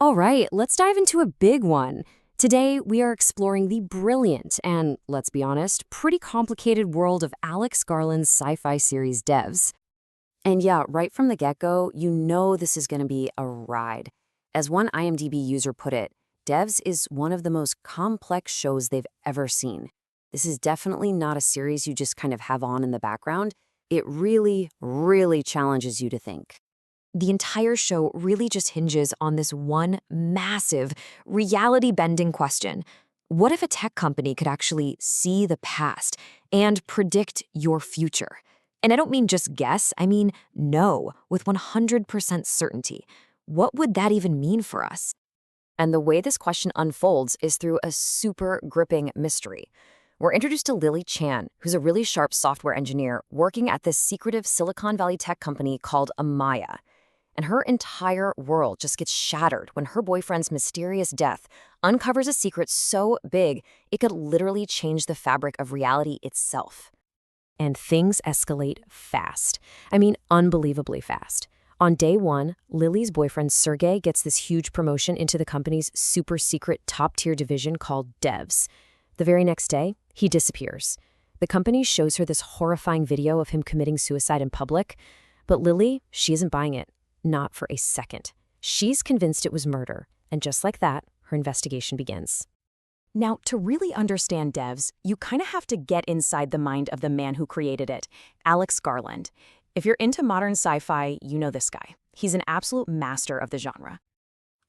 All right, let's dive into a big one. Today, we are exploring the brilliant and, let's be honest, pretty complicated world of Alex Garland's sci-fi series Devs. And yeah, right from the get-go, you know this is going to be a ride. As one IMDb user put it, Devs is one of the most complex shows they've ever seen. This is definitely not a series you just kind of have on in the background. It really, really challenges you to think. The entire show really just hinges on this one massive, reality-bending question. What if a tech company could actually see the past and predict your future? And I don't mean just guess, I mean know with 100% certainty. What would that even mean for us? And the way this question unfolds is through a super gripping mystery. We're introduced to Lily Chan, who's a really sharp software engineer working at this secretive Silicon Valley tech company called Amaya. And her entire world just gets shattered when her boyfriend's mysterious death uncovers a secret so big it could literally change the fabric of reality itself. And things escalate fast. I mean, unbelievably fast. On day one, Lily's boyfriend Sergey gets this huge promotion into the company's super secret top-tier division called Devs. The very next day, he disappears. The company shows her this horrifying video of him committing suicide in public, but Lily, she isn't buying it. Not for a second. She's convinced it was murder, and just like that, her investigation begins. Now, to really understand Devs, you kind of have to get inside the mind of the man who created it, Alex Garland. If you're into modern sci-fi, you know this guy. He's an absolute master of the genre.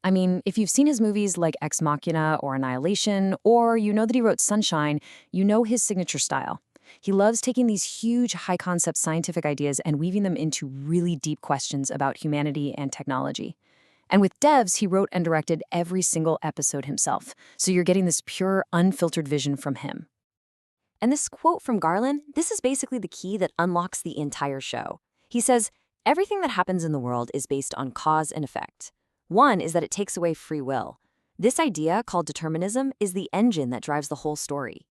I mean, if you've seen his movies like Ex Machina or Annihilation, or you know that he wrote Sunshine, you know his signature style. He loves taking these huge, high-concept scientific ideas and weaving them into really deep questions about humanity and technology. And with Devs, he wrote and directed every single episode himself, so you're getting this pure, unfiltered vision from him. And this quote from Garland, this is basically the key that unlocks the entire show. He says, everything that happens in the world is based on cause and effect. One is that it takes away free will. This idea, called determinism, is the engine that drives the whole story.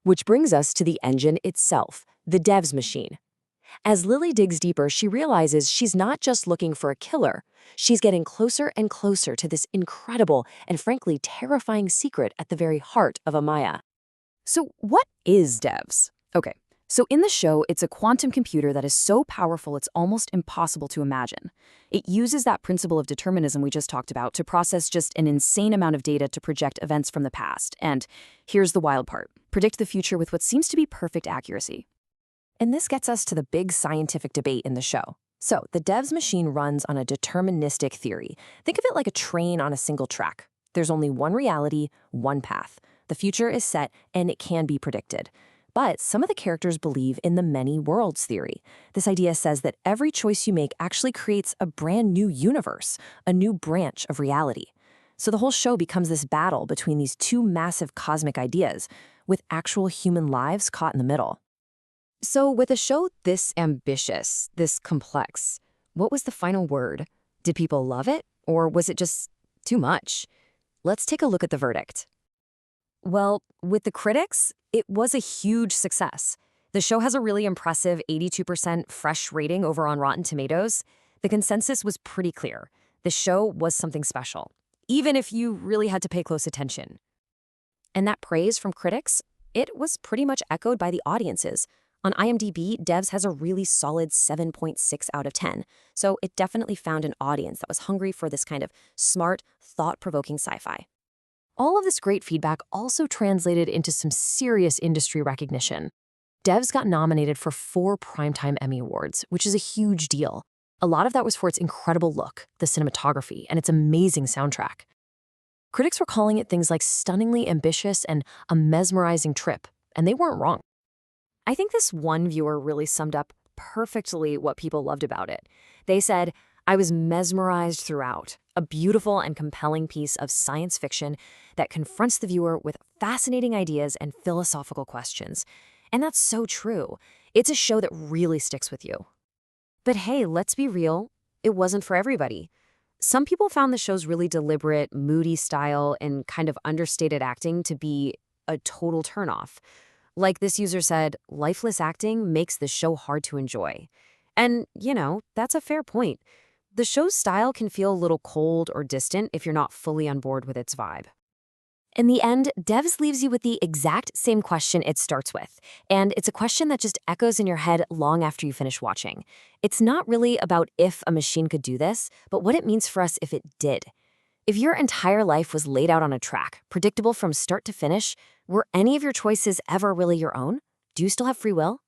Which brings us to the engine itself, the Devs machine. As Lily digs deeper, she realizes she's not just looking for a killer. She's getting closer and closer to this incredible and frankly terrifying secret at the very heart of Amaya. So what is Devs? Okay, so in the show, it's a quantum computer that is so powerful it's almost impossible to imagine. It uses that principle of determinism we just talked about to process just an insane amount of data to project events from the past. And here's the wild part. Predict the future with what seems to be perfect accuracy. And this gets us to the big scientific debate in the show. So, the Devs machine runs on a deterministic theory. Think of it like a train on a single track. There's only one reality, one path. The future is set, and it can be predicted. But some of the characters believe in the many worlds theory. This idea says that every choice you make actually creates a brand new universe, a new branch of reality. So the whole show becomes this battle between these two massive cosmic ideas, with actual human lives caught in the middle. So with a show this ambitious, this complex, what was the final word? Did people love it, or was it just too much? Let's take a look at the verdict. Well, with the critics, it was a huge success. The show has a really impressive 82% fresh rating over on Rotten Tomatoes. The consensus was pretty clear. The show was something special, even if you really had to pay close attention. And that praise from critics, it was pretty much echoed by the audiences. On IMDb, Devs has a really solid 7.6 out of 10, so it definitely found an audience that was hungry for this kind of smart, thought-provoking sci-fi. All of this great feedback also translated into some serious industry recognition. Devs got nominated for 4 Primetime Emmy Awards, which is a huge deal. A lot of that was for its incredible look, the cinematography, and its amazing soundtrack. Critics were calling it things like stunningly ambitious and a mesmerizing trip, and they weren't wrong. I think this one viewer really summed up perfectly what people loved about it. They said, I was mesmerized throughout, a beautiful and compelling piece of science fiction that confronts the viewer with fascinating ideas and philosophical questions. And that's so true. It's a show that really sticks with you. But hey, let's be real, it wasn't for everybody. Some people found the show's really deliberate, moody style and kind of understated acting to be a total turnoff. Like this user said, lifeless acting makes the show hard to enjoy. And, you know, that's a fair point. the show's style can feel a little cold or distant if you're not fully on board with its vibe. In the end, Devs leaves you with the exact same question it starts with, and it's a question that just echoes in your head long after you finish watching. It's not really about if a machine could do this, but what it means for us if it did. If your entire life was laid out on a track, predictable from start to finish, were any of your choices ever really your own? Do you still have free will?